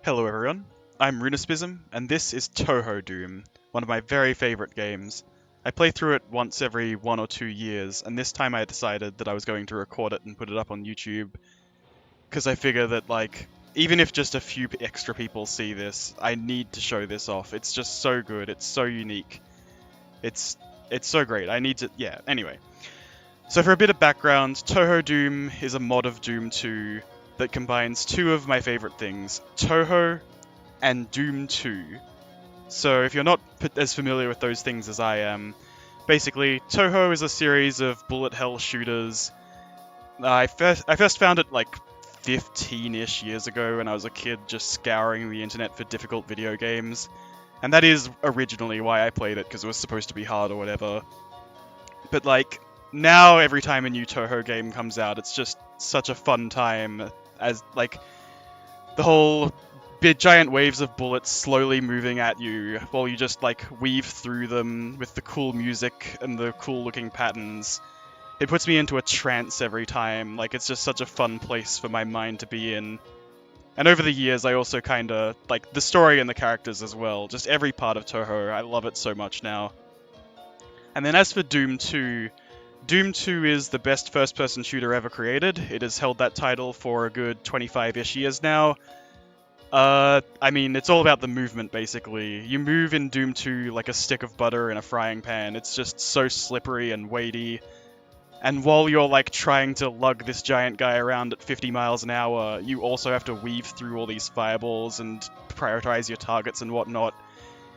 Hello everyone, I'm Runespism, and this is Touhou Doom, one of my very favourite games. I play through it once every 1 or 2 years, and this time I decided that I was going to record it and put it up on YouTube, because I figure that, like, even if just a few extra people see this, I need to show this off. It's just so good, it's so unique, it's so great, I need to, yeah, anyway. So for a bit of background, Touhou Doom is a mod of Doom 2 that combines two of my favourite things, Touhou and Doom 2. So if you're not as familiar with those things as I am, basically Touhou is a series of bullet hell shooters. I first found it like 15-ish years ago when I was a kid just scouring the internet for difficult video games. And that is originally why I played it, because it was supposed to be hard or whatever. But like, now every time a new Touhou game comes out, it's just such a fun time, as like the whole big giant waves of bullets slowly moving at you while you just like weave through them with the cool music and the cool looking patterns. It puts me into a trance every time. Like, it's just such a fun place for my mind to be in. And over the years, I also kinda like the story and the characters as well. Just every part of Touhou, I love it so much now. And then as for Doom 2, Doom 2 is the best first-person shooter ever created. It has held that title for a good 25-ish years now. I mean, it's all about the movement, basically. You move in Doom 2 like a stick of butter in a frying pan. It's just so slippery and weighty. And while you're, like, trying to lug this giant guy around at 50 miles an hour, you also have to weave through all these fireballs and prioritize your targets and whatnot.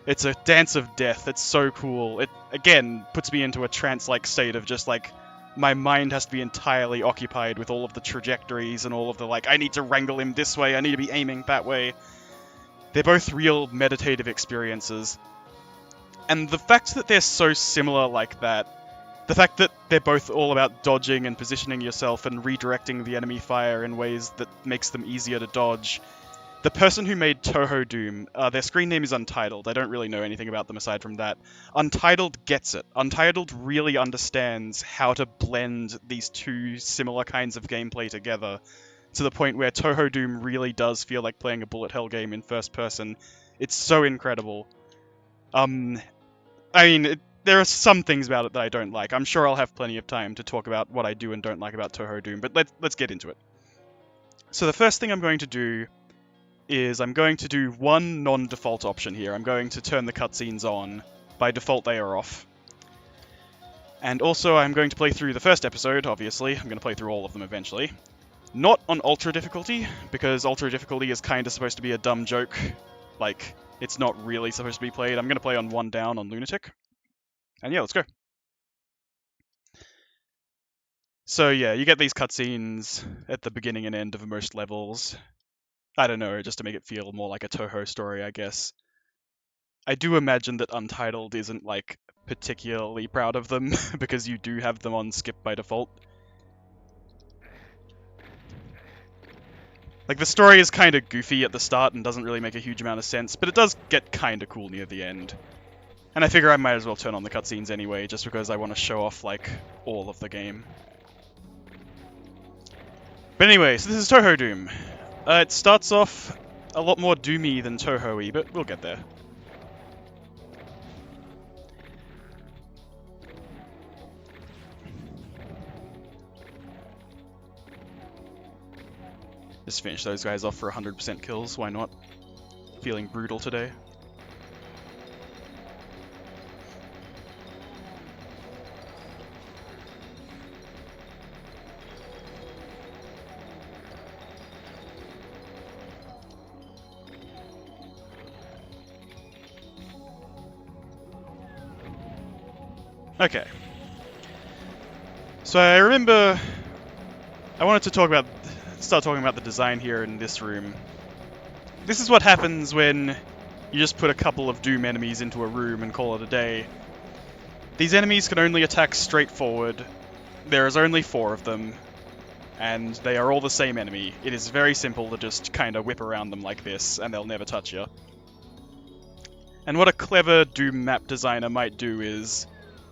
It's a dance of death. It's so cool. It, again, puts me into a trance-like state of just, like, my mind has to be entirely occupied with all of the trajectories and all of the, like, I need to wrangle him this way, I need to be aiming that way. They're both real meditative experiences. And the fact that they're so similar like that, the fact that they're both all about dodging and positioning yourself and redirecting the enemy fire in ways that makes them easier to dodge. The person who made Touhou Doom, their screen name is Untitled. I don't really know anything about them aside from that. Untitled gets it. Untitled really understands how to blend these two similar kinds of gameplay together, to the point where Touhou Doom really does feel like playing a bullet hell game in first person. It's so incredible. I mean, there are some things about it that I don't like. I'm sure I'll have plenty of time to talk about what I do and don't like about Touhou Doom, but let's get into it. So the first thing I'm going to do is I'm going to do one non-default option here. I'm going to turn the cutscenes on. By default, they are off. And also, I'm going to play through the first episode, obviously. I'm going to play through all of them eventually. Not on Ultra difficulty, because Ultra difficulty is kind of supposed to be a dumb joke. Like, it's not really supposed to be played. I'm going to play on 1 down on Lunatic. And yeah, let's go. So yeah, you get these cutscenes at the beginning and end of most levels. I don't know, just to make it feel more like a Touhou story, I guess. I do imagine that Untitled isn't, like, particularly proud of them, because you do have them on skip by default. Like, the story is kind of goofy at the start and doesn't really make a huge amount of sense, but it does get kind of cool near the end. And I figure I might as well turn on the cutscenes anyway, just because I want to show off, like, all of the game. But anyway, so this is Touhou Doom. It starts off a lot more doomy than Touhou-y, but we'll get there. Just finish those guys off for 100% kills, why not? Feeling brutal today. Okay. So I remember I wanted to start talking about the design here in this room. This is what happens when you just put a couple of Doom enemies into a room and call it a day. These enemies can only attack straight forward. There is only 4 of them, and they are all the same enemy. It is very simple to just kind of whip around them like this, and they'll never touch you. And what a clever Doom map designer might do is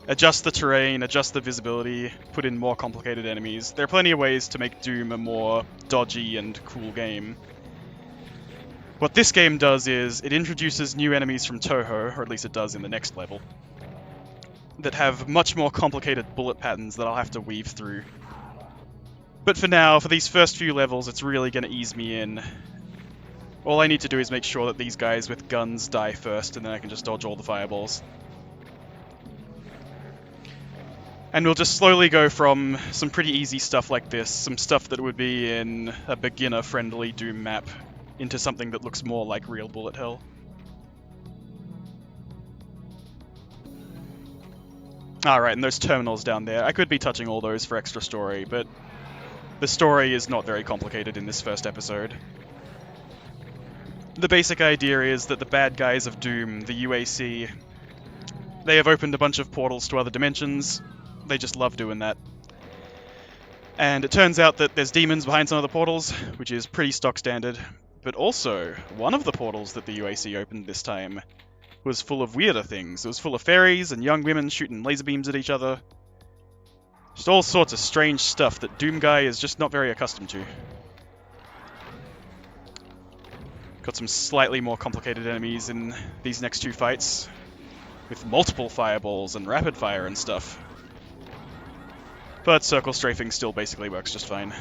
adjust the terrain, adjust the visibility, put in more complicated enemies. There are plenty of ways to make Doom a more dodgy and cool game. What this game does is it introduces new enemies from Touhou, or at least it does in the next level, that have much more complicated bullet patterns that I'll have to weave through. But for now, for these first few levels, it's really going to ease me in. All I need to do is make sure that these guys with guns die first, and then I can just dodge all the fireballs. And we'll just slowly go from some pretty easy stuff like this, some stuff that would be in a beginner-friendly Doom map, into something that looks more like real bullet hell. Alright, and those terminals down there, I could be touching all those for extra story, but the story is not very complicated in this first episode. The basic idea is that the bad guys of Doom, the UAC, they have opened a bunch of portals to other dimensions. They just love doing that. And it turns out that there's demons behind some of the portals, which is pretty stock standard. But also, one of the portals that the UAC opened this time was full of weirder things. It was full of fairies and young women shooting laser beams at each other. Just all sorts of strange stuff that Doom Guy is just not very accustomed to. Got some slightly more complicated enemies in these next two fights, with multiple fireballs and rapid fire and stuff. But circle strafing still basically works just fine.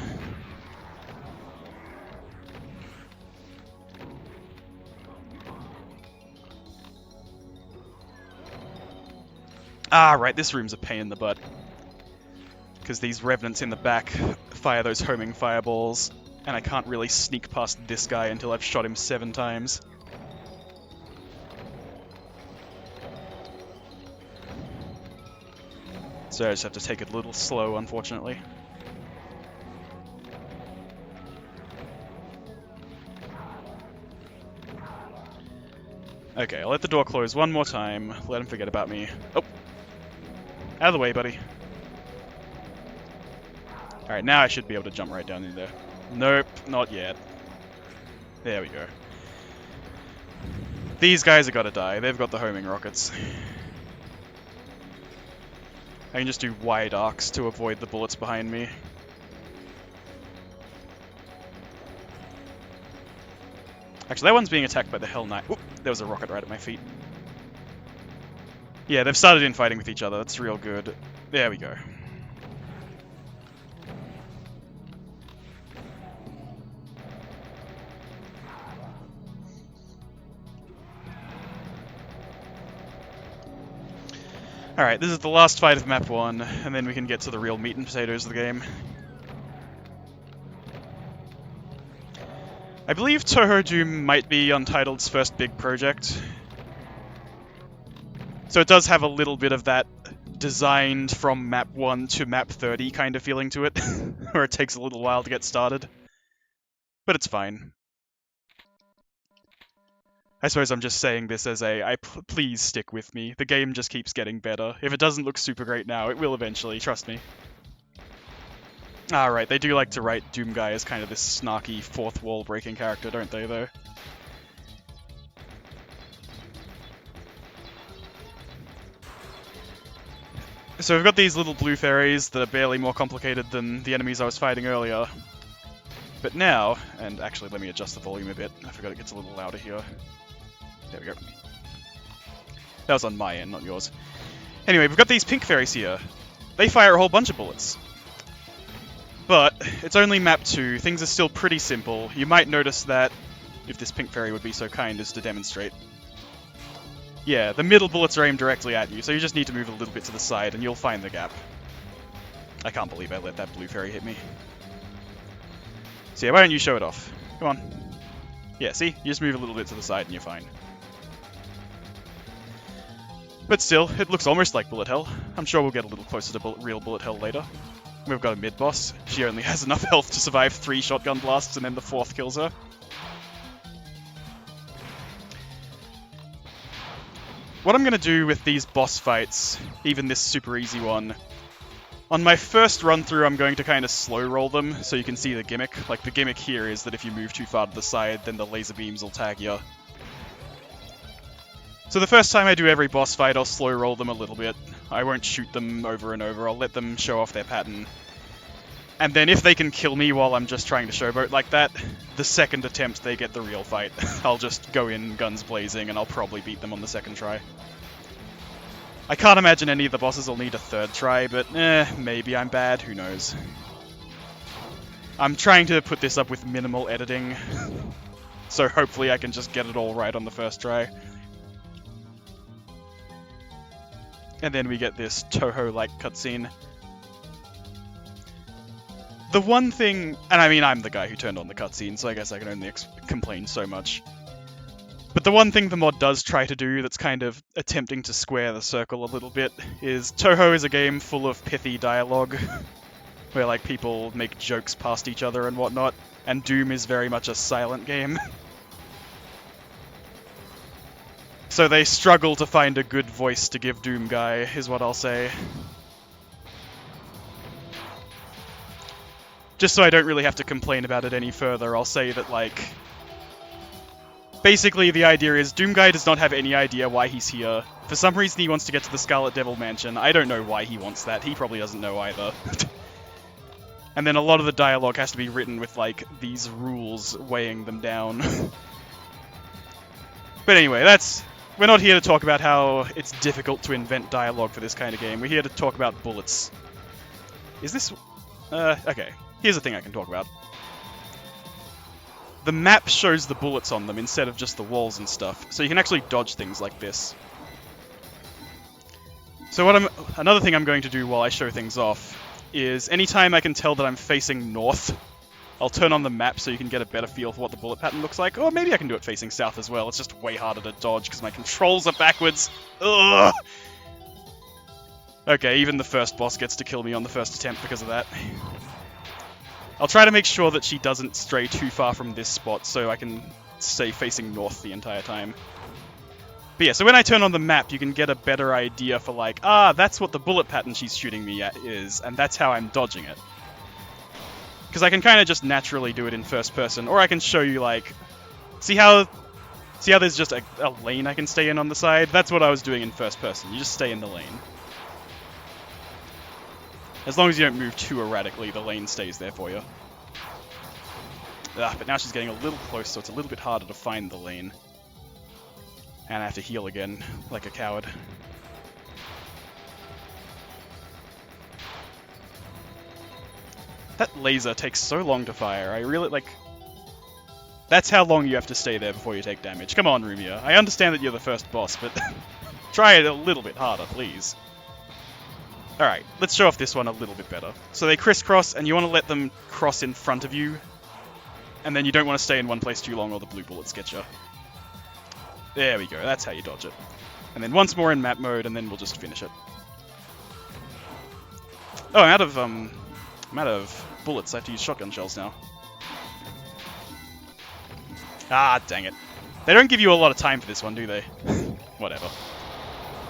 Ah, right, this room's a pain in the butt. Because these revenants in the back fire those homing fireballs, and I can't really sneak past this guy until I've shot him 7 times. So I just have to take it a little slow, unfortunately. Okay, I'll let the door close one more time, let him forget about me. Oh! Out of the way, buddy. Alright, now I should be able to jump right down in there. Nope, not yet. There we go. These guys have got to die. They've got the homing rockets. I can just do wide arcs to avoid the bullets behind me. Actually, that one's being attacked by the Hell Knight. Oop, there was a rocket right at my feet. Yeah, they've started infighting with each other. That's real good. There we go. Alright, this is the last fight of map 1, and then we can get to the real meat and potatoes of the game. I believe Touhou Doom might be Untitled's first big project. So it does have a little bit of that designed from map 1 to map 30 kind of feeling to it, where it takes a little while to get started. But it's fine. I suppose I'm just saying this as a, please stick with me. The game just keeps getting better. If it doesn't look super great now, it will eventually, trust me. Alright, they do like to write Doom Guy as kind of this snarky, fourth wall breaking character, don't they, though? So we've got these little blue fairies that are barely more complicated than the enemies I was fighting earlier. But now, and actually let me adjust the volume a bit, I forgot it gets a little louder here. There we go. That was on my end, not yours. Anyway, we've got these pink fairies here. They fire a whole bunch of bullets. But it's only map 2, things are still pretty simple. You might notice that, if this pink fairy would be so kind as to demonstrate. Yeah, the middle bullets are aimed directly at you, so you just need to move a little bit to the side and you'll find the gap. I can't believe I let that blue fairy hit me. So yeah, why don't you show it off? Come on. Yeah, see? You just move a little bit to the side and you're fine. But still, it looks almost like bullet hell. I'm sure we'll get a little closer to real bullet hell later. We've got a mid-boss. She only has enough health to survive 3 shotgun blasts and then the 4th kills her. What I'm going to do with these boss fights, even this super easy one, on my first run through I'm going to kind of slow roll them so you can see the gimmick. Like the gimmick here is that if you move too far to the side then the laser beams will tag you. So the first time I do every boss fight I'll slow roll them a little bit. I won't shoot them over and over, I'll let them show off their pattern. And then if they can kill me while I'm just trying to showboat like that, the second attempt they get the real fight. I'll just go in guns blazing and I'll probably beat them on the second try. I can't imagine any of the bosses will need a third try, but maybe I'm bad, who knows. I'm trying to put this up with minimal editing, so hopefully I can just get it all right on the first try. And then we get this Touhou-like cutscene. The one thing, and I mean I'm the guy who turned on the cutscene, so I guess I can only complain so much. But the one thing the mod does try to do that's kind of attempting to square the circle a little bit is Touhou is a game full of pithy dialogue, where like people make jokes past each other and whatnot, and Doom is very much a silent game. So they struggle to find a good voice to give Doom Guy, is what I'll say. Just so I don't really have to complain about it any further, I'll say that, like... Basically, the idea is Doom Guy does not have any idea why he's here. For some reason he wants to get to the Scarlet Devil Mansion. I don't know why he wants that. He probably doesn't know either. And then a lot of the dialogue has to be written with, like, these rules weighing them down. But anyway, we're not here to talk about how it's difficult to invent dialogue for this kind of game. We're here to talk about bullets. Is this... okay. Here's the thing I can talk about. The map shows the bullets on them instead of just the walls and stuff, so you can actually dodge things like this. So another thing I'm going to do while I show things off is anytime I can tell that I'm facing north, I'll turn on the map so you can get a better feel for what the bullet pattern looks like. Or maybe I can do it facing south as well. It's just way harder to dodge because my controls are backwards. Ugh! Okay, even the first boss gets to kill me on the first attempt because of that. I'll try to make sure that she doesn't stray too far from this spot so I can stay facing north the entire time. But yeah, so when I turn on the map, you can get a better idea for like, that's what the bullet pattern she's shooting me at is, and that's how I'm dodging it. Because I can kind of just naturally do it in first person, or I can show you like, see how there's just a lane I can stay in on the side? That's what I was doing in first person, you just stay in the lane. As long as you don't move too erratically, the lane stays there for you. But now she's getting a little close, so it's a little bit harder to find the lane. And I have to heal again, like a coward. That laser takes so long to fire, I really, like... That's how long you have to stay there before you take damage. Come on, Rumia. I understand that you're the first boss, but try it a little bit harder, please. Alright, let's show off this one a little bit better. So they crisscross, and you want to let them cross in front of you, and then you don't want to stay in one place too long or the blue bullets get you. There we go, that's how you dodge it. And then once more in map mode, and then we'll just finish it. Oh, I'm out of bullets. I have to use shotgun shells now. Ah, dang it. They don't give you a lot of time for this one, do they? Whatever.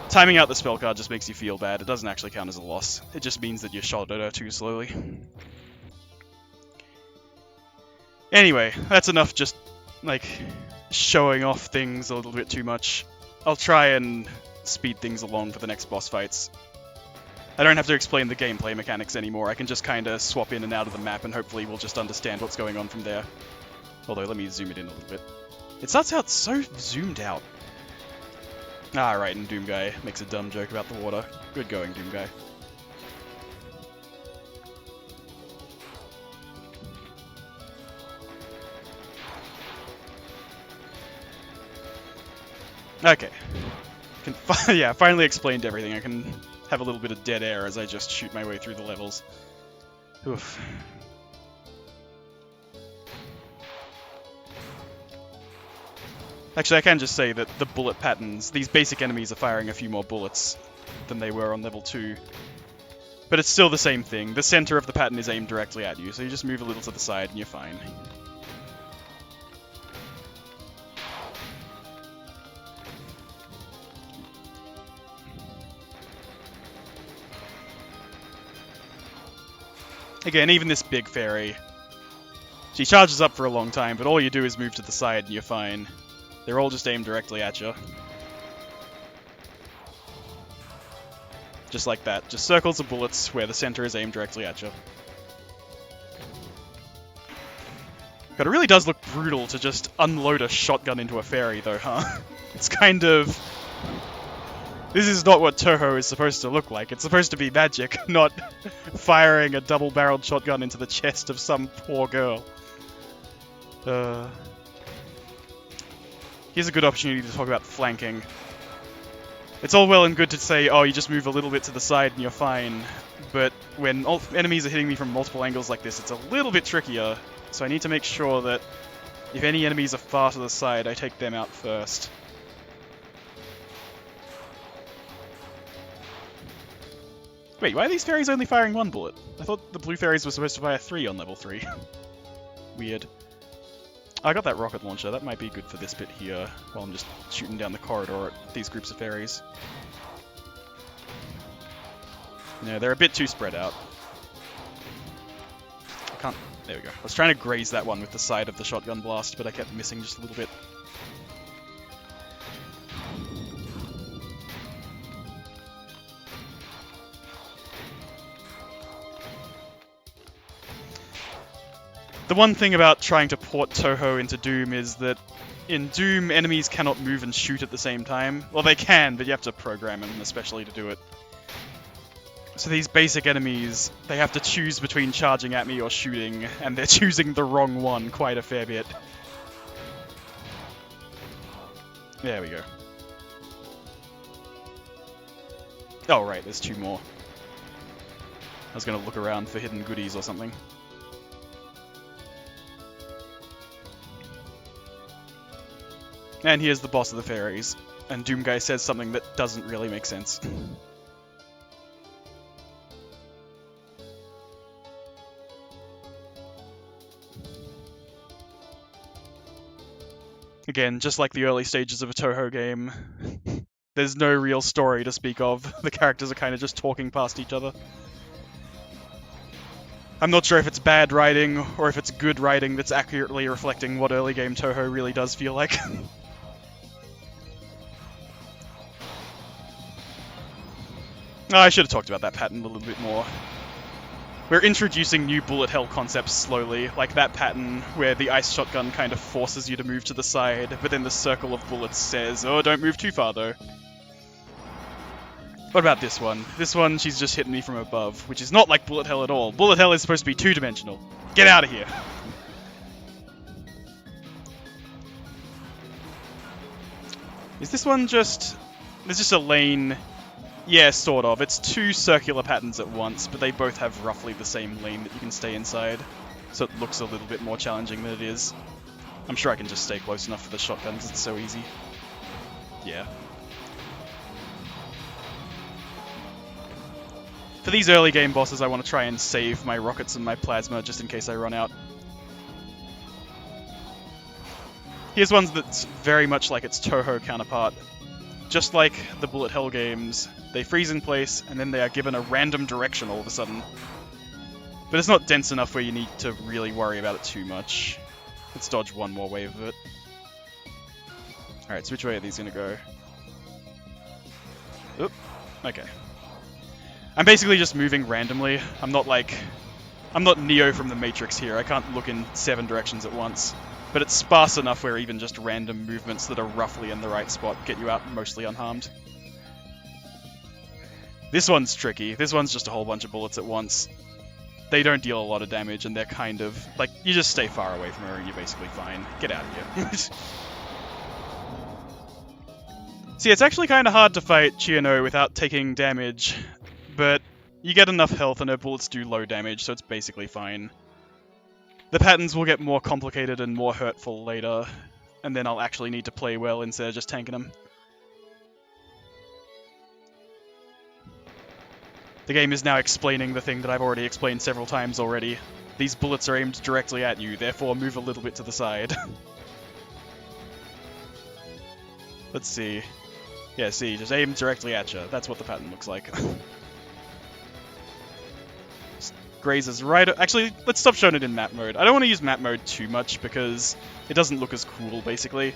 Timing out the spell card just makes you feel bad. It doesn't actually count as a loss. It just means that you shot at her too slowly. Anyway, that's enough just, like, showing off things a little bit too much. I'll try and speed things along for the next boss fights. I don't have to explain the gameplay mechanics anymore. I can just kind of swap in and out of the map and hopefully we'll just understand what's going on from there. Although, let me zoom it in a little bit. It starts out so zoomed out. Ah, right, and Doom Guy makes a dumb joke about the water. Good going, Doom Guy. Okay. Yeah, finally explained everything. I can have a little bit of dead air as I just shoot my way through the levels. Oof. Actually, I can just say that the bullet patterns, these basic enemies are firing a few more bullets than they were on level 2. But it's still the same thing. The center of the pattern is aimed directly at you, so you just move a little to the side and you're fine. Again, even this big fairy, she charges up for a long time, but all you do is move to the side and you're fine. They're all just aimed directly at you. Just like that. Just circles of bullets where the center is aimed directly at you. God, it really does look brutal to just unload a shotgun into a fairy, though, huh? It's kind of... This is not what Touhou is supposed to look like. It's supposed to be magic, not firing a double-barreled shotgun into the chest of some poor girl. Here's a good opportunity to talk about flanking. It's all well and good to say, oh, you just move a little bit to the side and you're fine. But when enemies are hitting me from multiple angles like this, it's a little bit trickier. So I need to make sure that if any enemies are far to the side, I take them out first. Wait, why are these fairies only firing one bullet? I thought the blue fairies were supposed to fire 3 on level 3. Weird. I got that rocket launcher. That might be good for this bit here, while I'm just shooting down the corridor at these groups of fairies. No, they're a bit too spread out. I can't... There we go. I was trying to graze that one with the side of the shotgun blast, but I kept missing just a little bit. The one thing about trying to port Touhou into Doom is that in Doom, enemies cannot move and shoot at the same time. Well, they can, but you have to program them especially to do it. So these basic enemies, they have to choose between charging at me or shooting, and they're choosing the wrong one quite a fair bit. There we go. Oh, right, there's 2 more. I was gonna look around for hidden goodies or something. And here's the boss of the fairies. And Doom Guy says something that doesn't really make sense. Again, just like the early stages of a Touhou game, there's no real story to speak of. The characters are kind of just talking past each other. I'm not sure if it's bad writing, or if it's good writing that's accurately reflecting what early game Touhou really does feel like. I should have talked about that pattern a little bit more. We're introducing new bullet hell concepts slowly, like that pattern where the ice shotgun kind of forces you to move to the side, but then the circle of bullets says, oh, don't move too far though. What about this one? This one, she's just hitting me from above, which is not like bullet hell at all. Bullet hell is supposed to be 2-dimensional. Get out of here! Is this one just... There's just a lane... Yeah, sort of. It's 2 circular patterns at once, but they both have roughly the same lane that you can stay inside. So it looks a little bit more challenging than it is. I'm sure I can just stay close enough for the shotguns, it's so easy. Yeah. For these early game bosses, I want to try and save my rockets and my plasma just in case I run out. Here's one that's very much like its Touhou counterpart. Just like the bullet hell games, they freeze in place and then they are given a random direction all of a sudden. But it's not dense enough where you need to really worry about it too much. Let's dodge one more wave of it. Alright, so which way are these gonna go? Oop, okay. I'm basically just moving randomly. I'm not Neo from the Matrix here. I can't look in 7 directions at once. But it's sparse enough where even just random movements that are roughly in the right spot get you out mostly unharmed. This one's tricky. This one's just a whole bunch of bullets at once. They don't deal a lot of damage and they're kind of... Like, you just stay far away from her and you're basically fine. Get out of here. See, it's actually kind of hard to fight Chiano without taking damage. But you get enough health and her bullets do low damage, so it's basically fine. The patterns will get more complicated and more hurtful later, and then I'll actually need to play well instead of just tanking them. The game is now explaining the thing that I've already explained several times already. These bullets are aimed directly at you, therefore move a little bit to the side. Let's see. Yeah, see, just aim directly at you. That's what the pattern looks like. Grazes right... Actually, let's stop showing it in map mode. I don't want to use map mode too much because it doesn't look as cool, basically.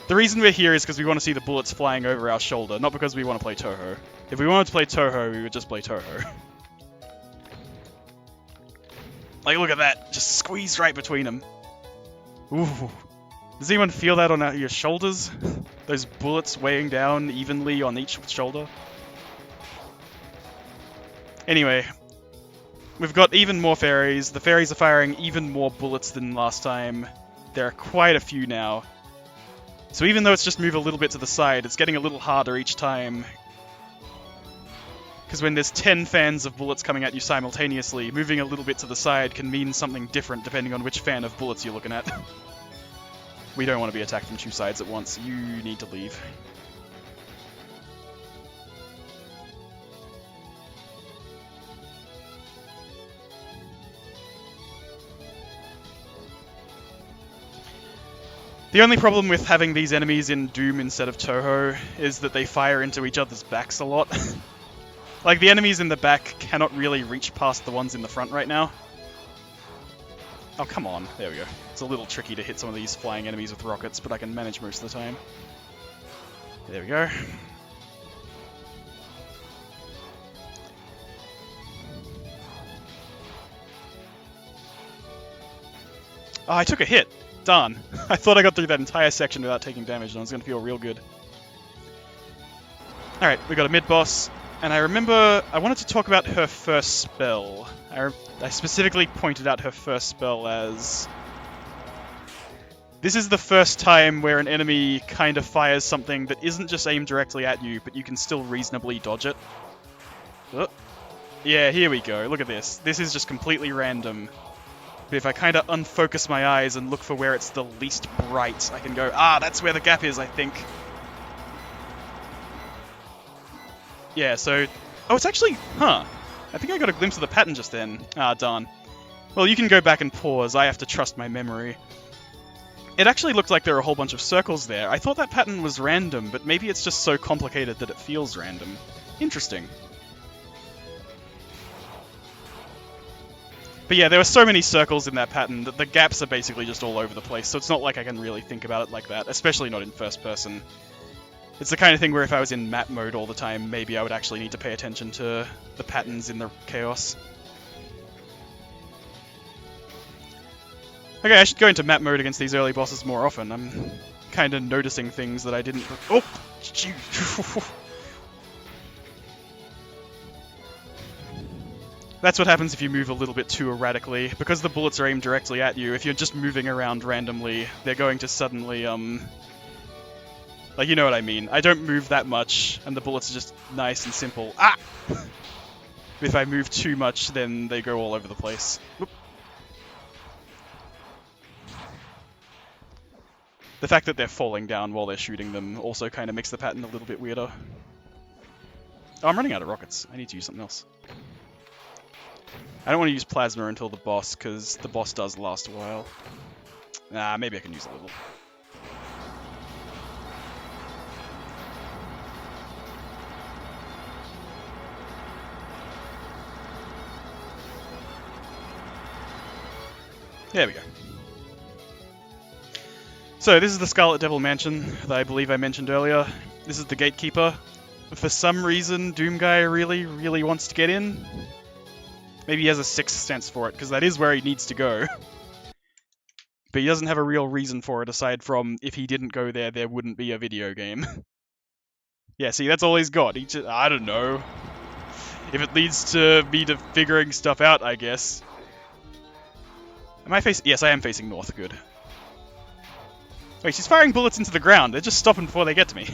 The reason we're here is because we want to see the bullets flying over our shoulder, not because we want to play Touhou. If we wanted to play Touhou, we would just play Touhou. Like, look at that. Just squeeze right between them. Ooh. Does anyone feel that on your shoulders? Those bullets weighing down evenly on each shoulder? Anyway, we've got even more fairies. The fairies are firing even more bullets than last time. There are quite a few now. So even though it's just move a little bit to the side, it's getting a little harder each time. Because when there's 10 fans of bullets coming at you simultaneously, moving a little bit to the side can mean something different depending on which fan of bullets you're looking at. We don't want to be attacked from two sides at once. You need to leave. The only problem with having these enemies in Doom instead of Touhou is that they fire into each other's backs a lot. Like, the enemies in the back cannot really reach past the ones in the front right now. Oh, come on. There we go. It's a little tricky to hit some of these flying enemies with rockets, but I can manage most of the time. There we go. Oh, I took a hit. Darn. I thought I got through that entire section without taking damage, and I was going to feel real good. Alright, we got a mid-boss, and I remember I wanted to talk about her first spell. I specifically pointed out her first spell as... This is the first time where an enemy kind of fires something that isn't just aimed directly at you, but you can still reasonably dodge it. Oh. Yeah, here we go. Look at this. This is just completely random. But if I kind of unfocus my eyes and look for where it's the least bright, I can go, ah, that's where the gap is, I think. Yeah, so... Oh, it's actually... Huh. I think I got a glimpse of the pattern just then. Ah, darn. Well, you can go back and pause. I have to trust my memory. It actually looked like there were a whole bunch of circles there. I thought that pattern was random, but maybe it's just so complicated that it feels random. Interesting. But yeah, there were so many circles in that pattern that the gaps are basically just all over the place, so it's not like I can really think about it like that, especially not in first person. It's the kind of thing where if I was in map mode all the time, maybe I would actually need to pay attention to the patterns in the chaos. Okay, I should go into map mode against these early bosses more often. I'm kind of noticing things that I didn't... Oh! That's what happens if you move a little bit too erratically. Because the bullets are aimed directly at you, if you're just moving around randomly, they're going to suddenly, like, you know what I mean. I don't move that much, and the bullets are just nice and simple. Ah! If I move too much, then they go all over the place. Whoop. The fact that they're falling down while they're shooting them also kind of makes the pattern a little bit weirder. Oh, I'm running out of rockets. I need to use something else. I don't want to use plasma until the boss, because the boss does last a while. Nah, maybe I can use a little. There we go. So, this is the Scarlet Devil Mansion that I believe I mentioned earlier. This is the Gatekeeper. For some reason, Doom Guy really, really wants to get in. Maybe he has a sixth sense for it, because that is where he needs to go. But he doesn't have a real reason for it, aside from, if he didn't go there, there wouldn't be a video game. Yeah, see, that's all he's got. He just, I don't know. If it leads to me to figuring stuff out, I guess. Am I facing... Yes, I am facing north. Good. Wait, she's firing bullets into the ground. They're just stopping before they get to me.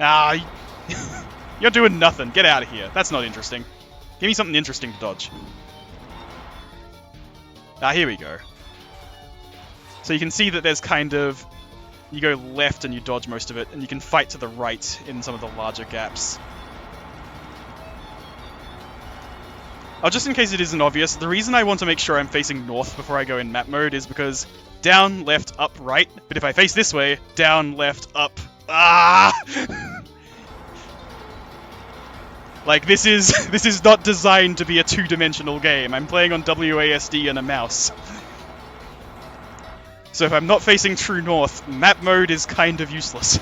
Ah, you're doing nothing. Get out of here. That's not interesting. Give me something interesting to dodge. Ah, here we go. So you can see that there's kind of... You go left and you dodge most of it, and you can fight to the right in some of the larger gaps. Oh, just in case it isn't obvious, the reason I want to make sure I'm facing north before I go in map mode is because down, left, up, right. But if I face this way, down, left, up... Ah! Like, this is not designed to be a two-dimensional game. I'm playing on WASD and a mouse. So if I'm not facing true north, map mode is kind of useless.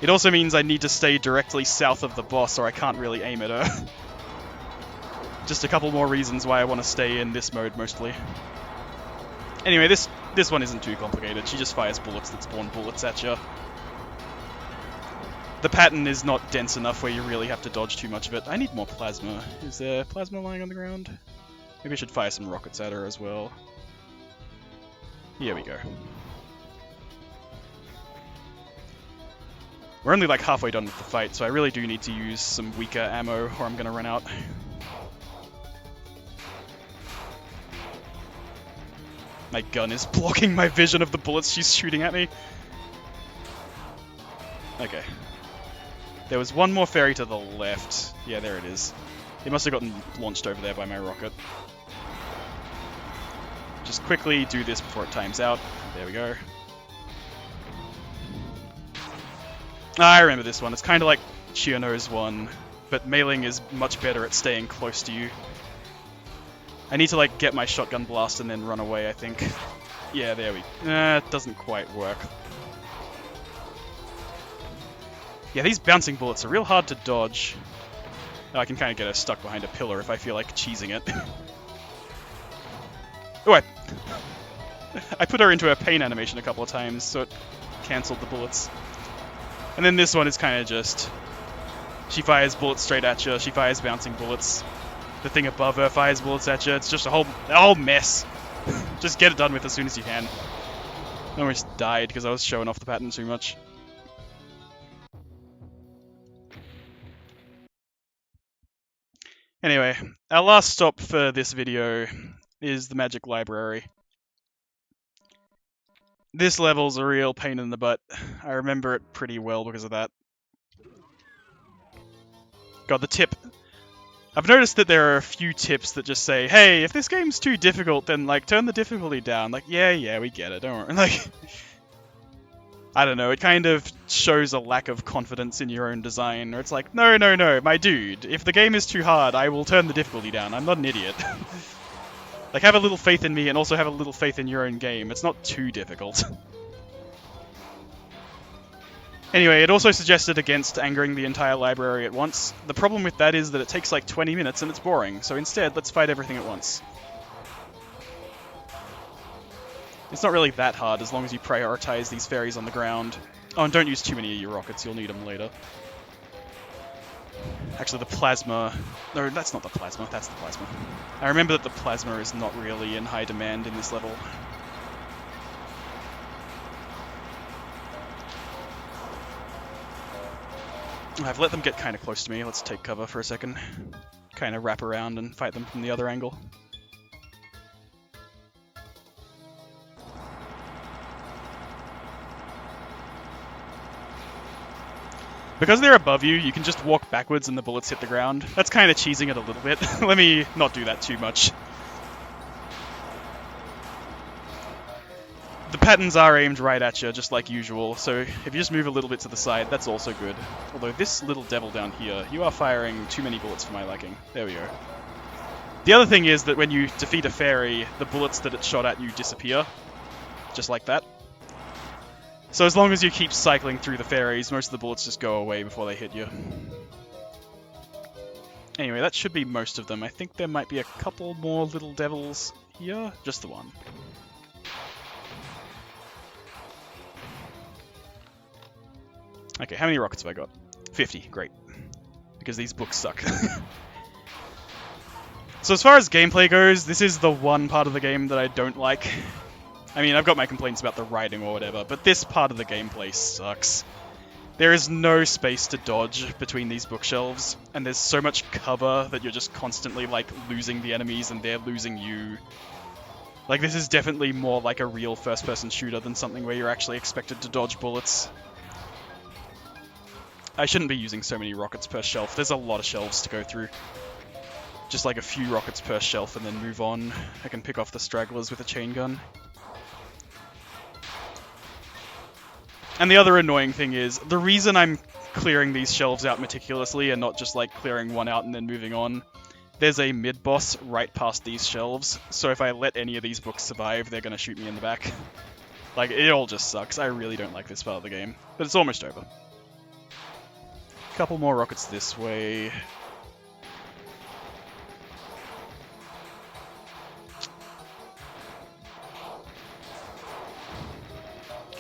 It also means I need to stay directly south of the boss or I can't really aim at her. Just a couple more reasons why I want to stay in this mode, mostly. Anyway, this one isn't too complicated. She just fires bullets that spawn bullets at you. The pattern is not dense enough where you really have to dodge too much of it. I need more plasma. Is there plasma lying on the ground? Maybe I should fire some rockets at her as well. Here we go. We're only like halfway done with the fight, so I really do need to use some weaker ammo or I'm gonna run out. My gun is blocking my vision of the bullets she's shooting at me. Okay. There was one more fairy to the left. Yeah, there it is. It must have gotten launched over there by my rocket. Just quickly do this before it times out. There we go. I remember this one. It's kind of like Chiono's one, but Mei-Ling is much better at staying close to you. I need to like get my shotgun blast and then run away, I think. Yeah, there we go. It doesn't quite work. Yeah, these bouncing bullets are real hard to dodge. Oh, I can kind of get her stuck behind a pillar if I feel like cheesing it. Oh, I put her into a pain animation a couple of times, so it cancelled the bullets. And then this one is kind of just... She fires bullets straight at you, she fires bouncing bullets. The thing above her fires bullets at you. It's just a whole mess. Just get it done with as soon as you can. I almost died because I was showing off the pattern too much. Anyway, our last stop for this video is the Magic Library. This level's a real pain in the butt. I remember it pretty well because of that. God, the tip. I've noticed that there are a few tips that just say, hey, if this game's too difficult, then, like, turn the difficulty down. Like, yeah, we get it, don't worry. Like, I don't know, it kind of shows a lack of confidence in your own design, or it's like, no, my dude, if the game is too hard, I will turn the difficulty down. I'm not an idiot. Like, have a little faith in me and also have a little faith in your own game. It's not too difficult. Anyway, it also suggested against angering the entire library at once. The problem with that is that it takes like 20 minutes and it's boring, so instead, let's fight everything at once. It's not really that hard as long as you prioritize these fairies on the ground. Oh, and don't use too many of your rockets, you'll need them later. Actually, the plasma... No, that's not the plasma, that's the plasma. I remember that the plasma is not really in high demand in this level. I've let them get kind of close to me. Let's take cover for a second. Kind of wrap around and fight them from the other angle. Because they're above you, you can just walk backwards and the bullets hit the ground. That's kind of cheesing it a little bit. Let me not do that too much. The patterns are aimed right at you, just like usual, so if you just move a little bit to the side, that's also good. Although this little devil down here, you are firing too many bullets for my liking. There we go. The other thing is that when you defeat a fairy, the bullets that it shot at you disappear. Just like that. So as long as you keep cycling through the fairies, most of the bullets just go away before they hit you. Anyway, that should be most of them. I think there might be a couple more little devils here. Just the one. Okay, how many rockets have I got? 50, great. Because these books suck. So as far as gameplay goes, this is the one part of the game that I don't like. I mean, I've got my complaints about the writing or whatever, but this part of the gameplay sucks. There is no space to dodge between these bookshelves, and there's so much cover that you're just constantly, like, losing the enemies and they're losing you. Like, this is definitely more like a real first-person shooter than something where you're actually expected to dodge bullets. I shouldn't be using so many rockets per shelf. There's a lot of shelves to go through. Just like a few rockets per shelf and then move on. I can pick off the stragglers with a chain gun. And the other annoying thing is, the reason I'm clearing these shelves out meticulously and not just like clearing one out and then moving on, there's a mid-boss right past these shelves, so if I let any of these books survive, they're gonna shoot me in the back. Like, it all just sucks. I really don't like this part of the game. But it's almost over. Couple more rockets this way.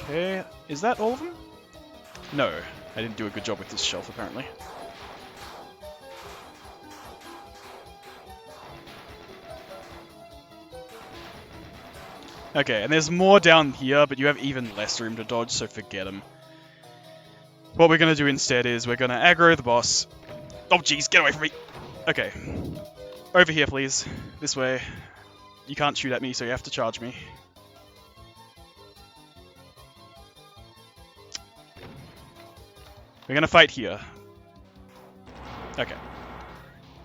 Okay, is that all of them? No, I didn't do a good job with this shelf apparently. Okay, and there's more down here, but you have even less room to dodge, so forget them. What we're going to do instead is we're going to aggro the boss. Oh jeez, get away from me! Okay. Over here, please. This way. You can't shoot at me, so you have to charge me. We're going to fight here. Okay.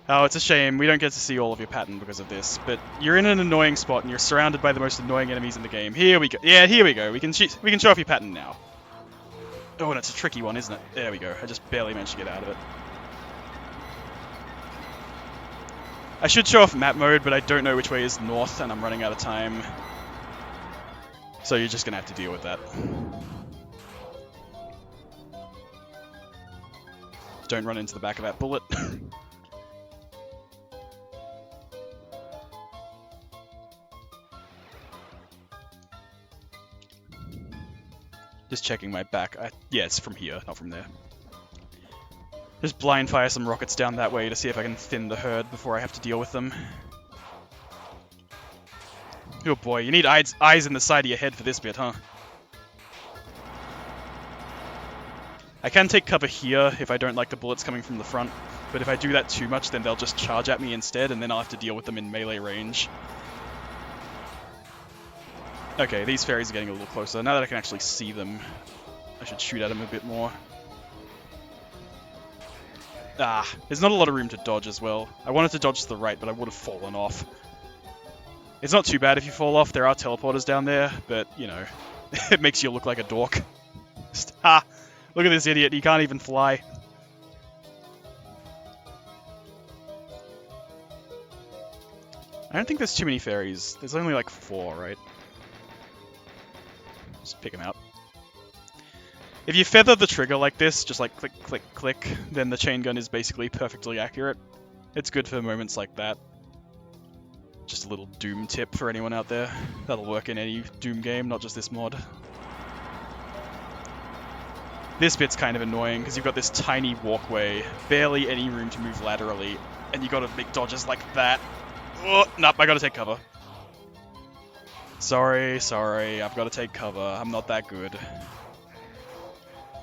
Oh, it's a shame. We don't get to see all of your pattern because of this, but you're in an annoying spot and you're surrounded by the most annoying enemies in the game. Here we go. Yeah, here we go. We can show off your pattern now. Oh, and it's a tricky one, isn't it? There we go. I just barely managed to get out of it. I should show off map mode, but I don't know which way is north, and I'm running out of time. So you're just going to have to deal with that. Don't run into the back of that bullet. Just checking my back. Yeah, it's from here, not from there. Just blind fire some rockets down that way to see if I can thin the herd before I have to deal with them. Oh boy, you need eyes in the side of your head for this bit, huh? I can take cover here if I don't like the bullets coming from the front, but if I do that too much, then they'll just charge at me instead, and then I'll have to deal with them in melee range. Okay, these fairies are getting a little closer. Now that I can actually see them, I should shoot at them a bit more. Ah, there's not a lot of room to dodge as well. I wanted to dodge to the right, but I would have fallen off. It's not too bad if you fall off. There are teleporters down there, but, you know, it makes you look like a dork. Ha! Look at this idiot, he can't even fly. I don't think there's too many fairies. There's only like 4, right? Just pick them out. If you feather the trigger like this, just like click, click, click, then the chain gun is basically perfectly accurate. It's good for moments like that. Just a little Doom tip for anyone out there. That'll work in any Doom game, not just this mod. This bit's kind of annoying, because you've got this tiny walkway, barely any room to move laterally, and you gotta make dodges like that. Oh, nope, I gotta take cover. Sorry, I've gotta take cover. I'm not that good.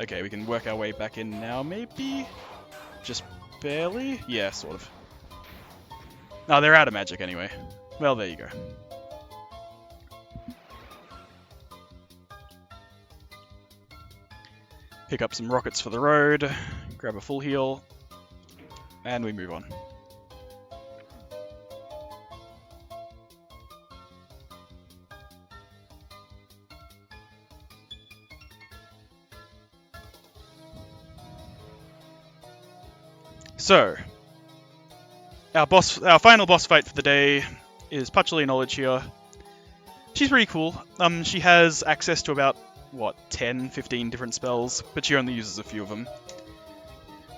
Okay, we can work our way back in now, maybe? Just barely? Yeah, sort of. No, they're out of magic anyway. Well, there you go. Pick up some rockets for the road, grab a full heal, and we move on. So, our final boss fight for the day is Patchouli Knowledge here. She's pretty cool. She has access to about, what, 10, 15 different spells, but she only uses a few of them.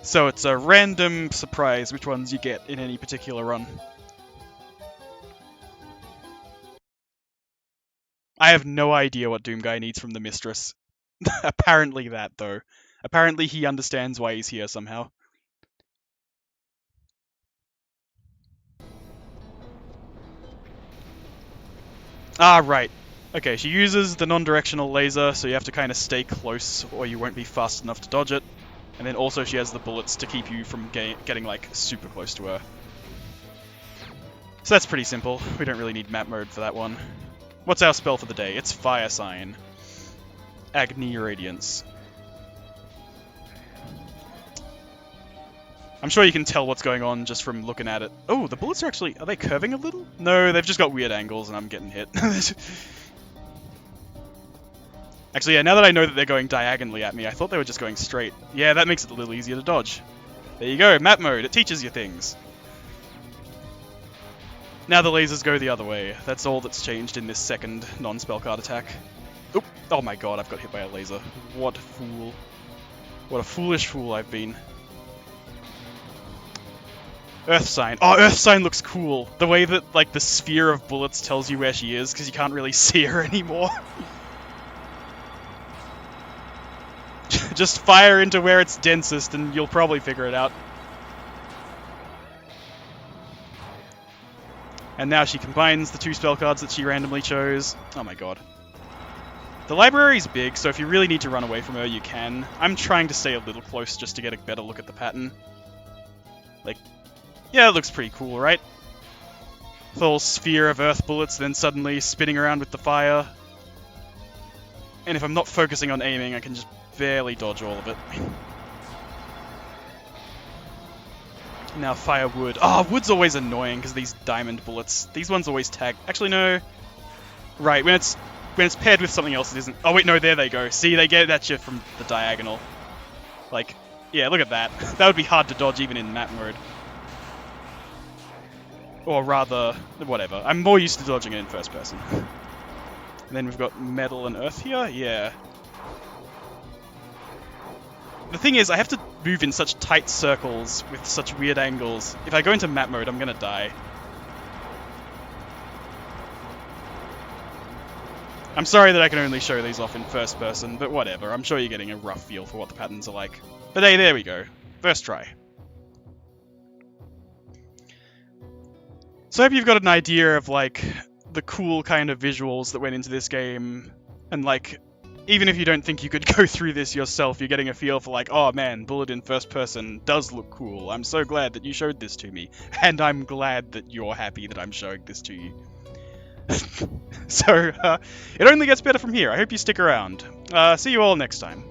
So it's a random surprise which ones you get in any particular run. I have no idea what Doom Guy needs from the Mistress. Apparently that, though. Apparently he understands why he's here somehow. Ah, right. Okay, she uses the non-directional laser, so you have to kind of stay close or you won't be fast enough to dodge it. And then also she has the bullets to keep you from getting, like, super close to her. So that's pretty simple. We don't really need map mode for that one. What's our spell for the day? It's Fire Sign. Agni Radiance. I'm sure you can tell what's going on just from looking at it. Oh, the bullets are they curving a little? No, they've just got weird angles and I'm getting hit. Actually, yeah, now that I know that they're going diagonally at me, I thought they were just going straight. Yeah, that makes it a little easier to dodge. There you go, map mode, it teaches you things. Now the lasers go the other way. That's all that's changed in this second non-spell card attack. Oop. Oh my god, I've got hit by a laser. What a fool. What a foolish fool I've been. Earth Sign. Oh, Earth Sign looks cool. The way that, like, the sphere of bullets tells you where she is, because you can't really see her anymore. Just fire into where it's densest and you'll probably figure it out. And now she combines the 2 spell cards that she randomly chose. Oh my god. The library's big, so if you really need to run away from her, you can. I'm trying to stay a little close just to get a better look at the pattern. Like, yeah, it looks pretty cool, right? Full sphere of earth bullets, then suddenly spinning around with the fire. And if I'm not focusing on aiming, I can just barely dodge all of it. Now fire wood. Oh, wood's always annoying because these diamond bullets. These ones always tag. Actually, no. Right, when it's paired with something else, it isn't. Oh wait, no, there they go. See, they get that shit from the diagonal. Like, yeah, look at that. That would be hard to dodge even in map mode. Or rather, whatever. I'm more used to dodging it in first person. And then we've got metal and earth here. Yeah. The thing is, I have to move in such tight circles with such weird angles. If I go into map mode, I'm gonna die. I'm sorry that I can only show these off in first person, but whatever. I'm sure you're getting a rough feel for what the patterns are like. But hey, there we go. First try. So I hope you've got an idea of, like, the cool kind of visuals that went into this game. And, like, even if you don't think you could go through this yourself, you're getting a feel for, like, oh man, bullet in first person does look cool. I'm so glad that you showed this to me. And I'm glad that you're happy that I'm showing this to you. So, it only gets better from here. I hope you stick around. See you all next time.